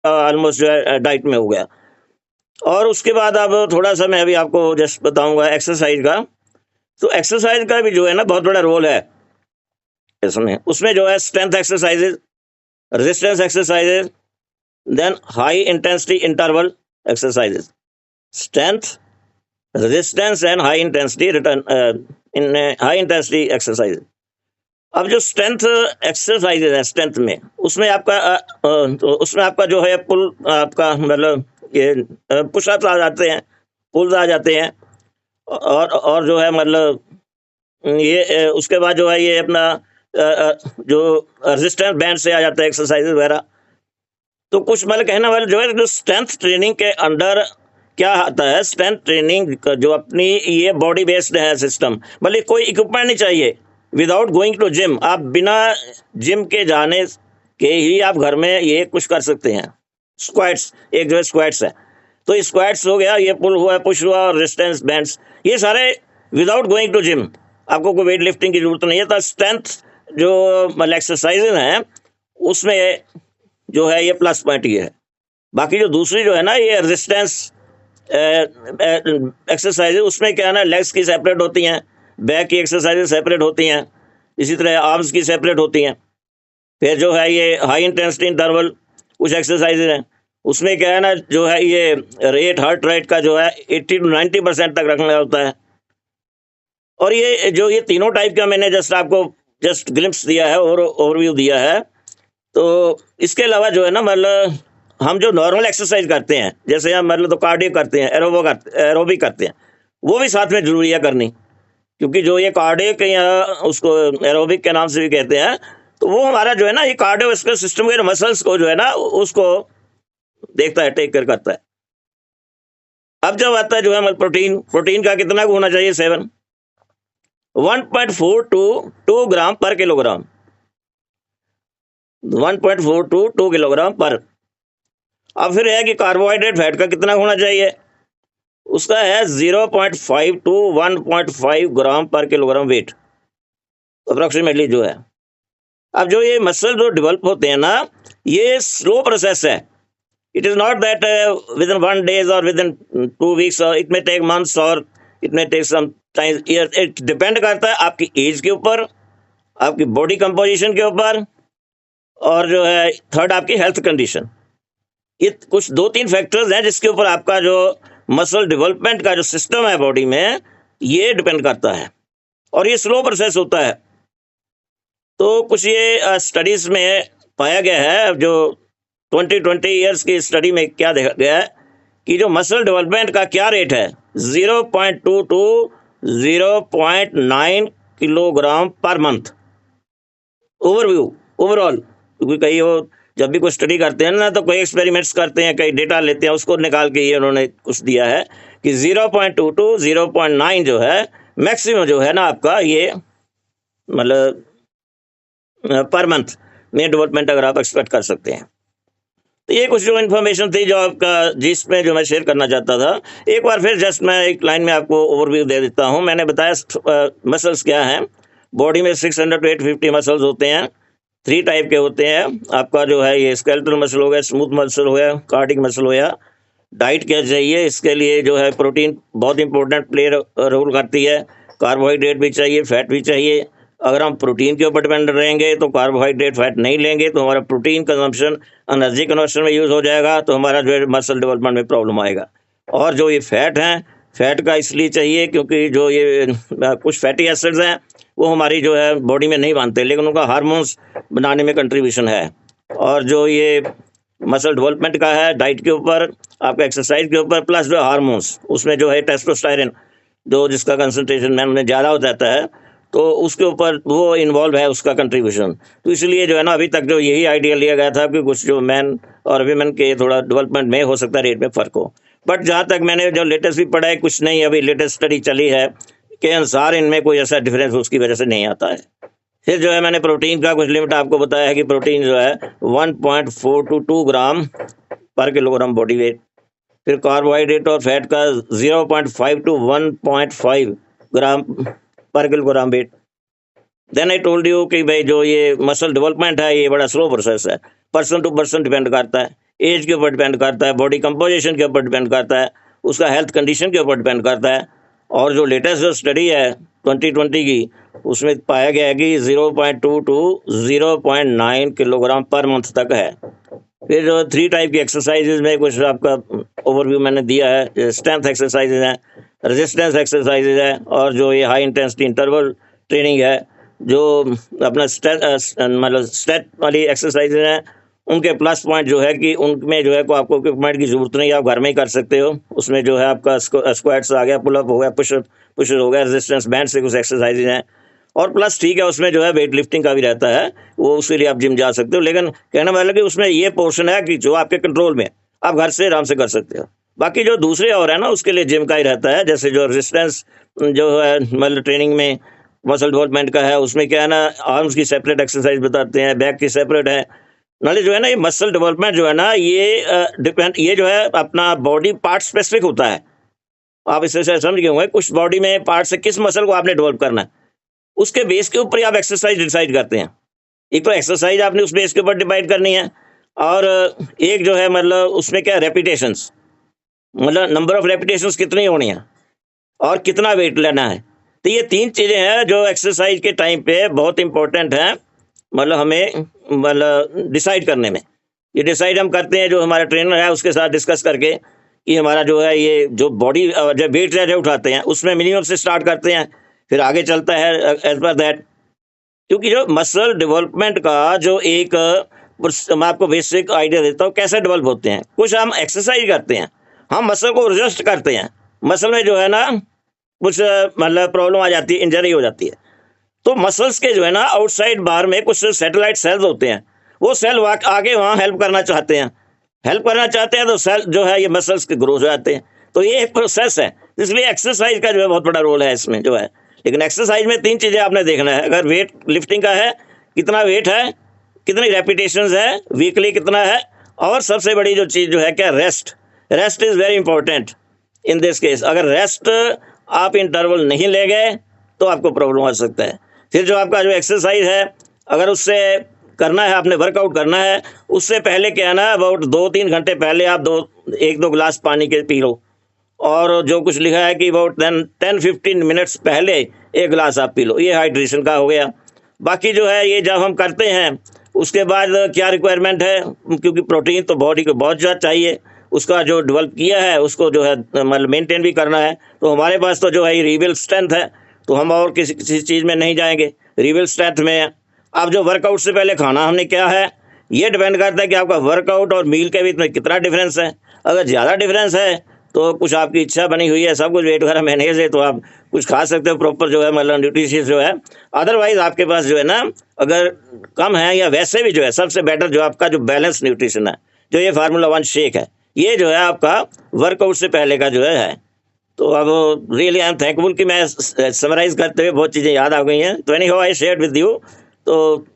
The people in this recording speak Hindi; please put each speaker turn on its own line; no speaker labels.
ऑलमोस्ट जो है डाइट में हो गया। और उसके बाद अब थोड़ा-सा मैं अभी आपको जस्ट बताऊँगा एक्सरसाइज़ का। तो एक्सरसाइज़ का भी जो है ना बहुत बड़ा रोल है इसमें। उसमें जो है strength exercises, resistance exercises, then high intensity interval exercises. Strength, resistance and high intensity in high intensity exercise. अब जो स्ट्रेंथ एक्सरसाइज़ेज़ है स्ट्रेंथ में, उसमें आपका तो उसमें आपका जो है पुल आपका मतलब ये पुशअप्स आ जाते हैं, पुल्स आ जाते हैं और जो है मतलब ये उसके बाद जो है ये अपना जो रेजिस्टेंस बैंड से आ जाता है एक्सरसाइज़ेज़ वगैरह। तो कुछ मतलब कहने वाला जो है जो स्ट्रेंथ ट्रेनिंग के अंडर क्या आता है, स्ट्रेंथ ट्रेनिंग का जो अपनी ये बॉडी बेस्ड है सिस्टम, मतलब कोई इक्विपमेंट नहीं चाहिए। विदाउट गोइंग टू जिम, आप बिना जिम के जाने के ही आप घर में ये कुछ कर सकते हैं। स्क्वाट्स, एक जो है स्क्वाट्स है, तो स्क्वाट्स हो गया, ये पुल हुआ, पुश हुआ और रेजिस्टेंस बैंड्स, ये सारे विदाउट गोइंग टू जिम, आपको कोई वेट लिफ्टिंग की जरूरत नहीं है। तो स्ट्रेंथ जो मतलब एक्सरसाइजेज हैं उसमें जो है ये प्लस पॉइंट ये है। बाकी जो दूसरी जो है ना ये रेजिस्टेंस एक्सरसाइज, उसमें क्या है ना, लेग्स की सेपरेट होती हैं, बैक की एक्सरसाइजेज सेपरेट होती हैं, इसी तरह आर्म्स की सेपरेट होती हैं। फिर जो है ये हाई इंटेंसिटी इंटरवल कुछ एक्सरसाइजेज हैं, उसमें क्या है ना जो है ये रेट हार्ट रेट का जो है 80 to 90% तक रखना होता है। और ये जो ये तीनों टाइप का मैंने जस्ट आपको जस्ट ग्लिम्स दिया है और ओवरव्यू दिया है। तो इसके अलावा जो है ना मतलब हम जो नॉर्मल एक्सरसाइज करते हैं, जैसे हम मतलब तो कार्डियो करते हैं, एरोबिक करते हैं, वो भी साथ में जरूरी है करनी। क्योंकि जो ये कार्डियो या उसको एरोबिक के नाम से भी कहते हैं, तो वो हमारा जो है ना ये कार्डियोवास्कुलर सिस्टम के मसल्स को जो है ना उसको देखता है, टेक केयर करता है। अब जब आता है जो है मतलब प्रोटीन, प्रोटीन का कितना होना चाहिए? 1.4 to 2 gram per kilogram, 1.4 to 2 kilogram पर। अब फिर है कि कार्बोहाइड्रेट फैट का कितना होना चाहिए? उसका है 0.5 to 1.5 gram per kilogram wait approximately जो है। अब जो ये मसल जो डेवलप होते हैं ना, ये स्लो प्रोसेस है। It is not that with in 1 days और विद इन 2 weeks, और इट मे टेक मंथ्स और it may take some time year. It depend करता है आपकी एज के ऊपर, आपकी बॉडी कंपोजिशन के ऊपर, और जो है थर्ड आपकी हेल्थ कंडीशन। ये कुछ 2-3 फैक्टर्स हैं जिसके ऊपर आपका जो मसल डेवलपमेंट का जो सिस्टम है बॉडी में, ये डिपेंड करता है और ये स्लो प्रोसेस होता है। तो कुछ ये स्टडीज में पाया गया है, जो 20 ईयर्स की स्टडी में क्या देखा गया है कि जो मसल डेवलपमेंट का क्या रेट है, 0.2 to 0.9 kilogram per month overview overall. क्योंकि कई वो जब भी कोई स्टडी करते हैं ना, तो कोई एक्सपेरिमेंट्स करते हैं, कई डेटा लेते हैं, उसको निकाल के ये उन्होंने कुछ दिया है कि 0.2 टू 0.9 जो है मैक्सिमम जो है ना आपका ये मतलब पर मंथ में डेवलपमेंट अगर आप एक्सपेक्ट कर सकते हैं। तो ये कुछ जो इन्फॉर्मेशन थी जो आपका जिसमें जो मैं शेयर करना चाहता था। एक बार फिर जस्ट मैं एक लाइन में आपको ओवरव्यू दे देता हूँ। मैंने बताया मसल्स क्या हैं। बॉडी में 600 to 850 मसल्स होते हैं, 3 टाइप के होते हैं। आपका जो है ये स्केलेटल मसल हो गया, स्मूथ मसल हो गया, कार्डिक मसल हो गया। डाइट क्या चाहिए? इसके लिए जो है प्रोटीन बहुत इंपॉर्टेंट प्ले रोल करती है, कार्बोहाइड्रेट भी चाहिए, फैट भी चाहिए। अगर हम प्रोटीन के ऊपर डिपेंड रहेंगे तो कार्बोहाइड्रेट फैट नहीं लेंगे तो हमारा प्रोटीन कंजम्पशन एनर्जी कन्वर्शन में यूज़ हो जाएगा, तो हमारा जो है मसल डेवलपमेंट में प्रॉब्लम आएगा। और जो ये फैट हैं, फैट का इसलिए चाहिए क्योंकि जो ये कुछ फैटी एसिड्स हैं वो हमारी जो है बॉडी में नहीं बनते, लेकिन उनका हार्मोन्स बनाने में कंट्रीब्यूशन है। और जो ये मसल डेवलपमेंट का है डाइट के ऊपर, आपका एक्सरसाइज के ऊपर, प्लस जो हार्मोन्स, उसमें जो है टेस्टोस्टेरोन जो जिसका कंसंट्रेशन मैन में ज़्यादा हो जाता है, तो उसके ऊपर वो इन्वॉल्व है उसका कंट्रीब्यूशन। तो इसलिए जो है ना अभी तक जो यही आइडिया लिया गया था कि कुछ जो मैन और वीमेन के थोड़ा डेवलपमेंट में हो सकता है रेट में फ़र्क हो। बट जहाँ तक मैंने जो लेटेस्ट भी पढ़ा है, कुछ नहीं, अभी लेटेस्ट स्टडी चली है के अनुसार इनमें कोई ऐसा डिफरेंस उसकी वजह से नहीं आता है। फिर जो है मैंने प्रोटीन का कुछ लिमिट आपको बताया है कि प्रोटीन जो है 1.4 to 2 gram per kilogram body weight. फिर कार्बोहाइड्रेट और फैट का 0.5 to 1.5 gram per kilogram weight. Then I told you कि भाई जो ये मसल डेवलपमेंट है ये बड़ा स्लो प्रोसेस है, पर्सन टू पर्सन डिपेंड करता है। एज के ऊपर डिपेंड करता है, बॉडी कंपोजिशन के ऊपर डिपेंड करता है, उसका हेल्थ कंडीशन के ऊपर डिपेंड करता है। और जो लेटेस्ट जो स्टडी है 2020 की, उसमें पाया गया है कि 0.2 टू 0.9 किलोग्राम पर मंथ तक है। फिर जो 3 टाइप की एक्सरसाइजेज में कुछ आपका ओवरव्यू मैंने दिया है। स्ट्रेंथ एक्सरसाइजेज हैं, रेजिस्टेंस एक्सरसाइजेज है, और जो ये हाई इंटेंसिटी इंटरवल ट्रेनिंग है, जो अपना मतलब स्टेट वाली एक्सरसाइजेज हैं, उनके प्लस पॉइंट जो है कि उनमें जो है को आपको इक्विपमेंट की ज़रूरत नहीं है, आप घर में ही कर सकते हो। उसमें जो है आपका स्क्वाट्स आ गया, पुलअप हो गया, पुश हो गया, रेजिस्टेंस बैंड से कुछ एक्सरसाइजेज हैं। और प्लस ठीक है, उसमें जो है वेट लिफ्टिंग का भी रहता है, वो उसके लिए आप जिम जा सकते हो। लेकिन कहना मतलब कि उसमें ये पोर्शन है कि जो आपके कंट्रोल में, आप घर से आराम से कर सकते हो। बाकी जो दूसरे और है ना, उसके लिए जिम का ही रहता है। जैसे जो रेजिस्टेंस जो है मतलब ट्रेनिंग में मसल डेवलपमेंट का है, उसमें क्या है ना, आर्म्स की सेपरेट एक्सरसाइज बताते हैं, बैक की सेपरेट है। नाले जो है ना, ये मसल डेवलपमेंट जो है ना, ये डिपेंड, ये जो है अपना बॉडी पार्ट स्पेसिफिक होता है। आप इससे समझ गए होंगे, कुछ बॉडी में पार्ट से किस मसल को आपने डेवलप करना है, उसके बेस के ऊपर ही आप एक्सरसाइज डिसाइड करते हैं। एक तो एक्सरसाइज आपने उस बेस के ऊपर डिवाइड करनी है, और एक जो है मतलब उसमें क्या रेपिटेशंस, मतलब नंबर ऑफ रेपिटेशंस कितनी होनी है, और कितना वेट लेना है। तो ये 3 चीज़ें हैं जो एक्सरसाइज के टाइम पे बहुत इंपॉर्टेंट हैं, मतलब हमें मतलब डिसाइड करने में। ये डिसाइड हम करते हैं जो हमारा ट्रेनर है उसके साथ डिस्कस करके, कि हमारा जो है ये जो बॉडी जब वेट जो उठाते हैं उसमें मिनिमम से स्टार्ट करते हैं, फिर आगे चलता है एज पर दैट। क्योंकि जो मसल डेवलपमेंट का जो एक मैं आपको बेसिक आइडिया देता हूँ कैसे डेवलप होते हैं। कुछ हम एक्सरसाइज करते हैं, हम मसल को एडजस्ट करते हैं, मसल में जो है ना कुछ मतलब प्रॉब्लम आ जाती है, इंजरी हो जाती है, तो मसल्स के जो है ना आउटसाइड बाहर में कुछ सैटेलाइट सेल्स होते हैं, वो सेल आगे वहाँ हेल्प करना चाहते हैं, तो सेल जो है ये मसल्स के ग्रोथ हो जाते हैं। तो ये एक प्रोसेस है, इसलिए एक्सरसाइज का जो है बहुत बड़ा रोल है इसमें जो है। लेकिन एक्सरसाइज में 3 चीज़ें आपने देखना है। अगर वेट लिफ्टिंग का है, कितना वेट है, कितनी रेपिटेशंस है, वीकली कितना है, और सबसे बड़ी जो चीज़ जो है क्या, rest is very important in this case. अगर रेस्ट आप इंटरवल नहीं ले गए तो आपको प्रॉब्लम आ सकता है। फिर जो आपका जो एक्सरसाइज है, अगर उससे करना है, आपने वर्कआउट करना है, उससे पहले क्या है ना, अबाउट 2-3 घंटे पहले आप 1-2 गिलास पानी के पी लो। और जो कुछ लिखा है कि अबाउट 10-15 मिनट्स पहले 1 गिलास आप पी लो, ये हाइड्रेशन का हो गया। बाकी जो है ये जब हम करते हैं उसके बाद क्या रिक्वायरमेंट है, क्योंकि प्रोटीन तो बॉडी को बहुत ज़्यादा चाहिए, उसका जो डेवलप किया है उसको जो है मतलब मेंटेन भी करना है। तो हमारे पास तो जो है रिबिल स्ट्रेंथ है, तो हम और किसी चीज़ में नहीं जाएंगे, रिबिल स्ट्रेंथ में है। अब जो वर्कआउट से पहले खाना हमने क्या है, ये डिपेंड करता है कि आपका वर्कआउट और मील के बीच में कितना डिफरेंस है। अगर ज़्यादा डिफरेंस है तो कुछ आपकी इच्छा बनी हुई है, सब कुछ वेट वगैरह मैनेज है, तो आप कुछ खा सकते हो प्रॉपर जो है मतलब न्यूट्रिशियस जो है। अदरवाइज आपके पास जो है ना अगर कम है, या वैसे भी जो है सबसे बेटर जो आपका जो बैलेंस न्यूट्रिशन है, जो ये फार्मूला 1 शेक है, ये जो है आपका वर्कआउट से पहले का जो है। तो अब रियली आई एम थैंकफुल कि मैं समराइज़ करते हुए बहुत चीज़ें याद आ गई हैं। तो any how I shared with you. तो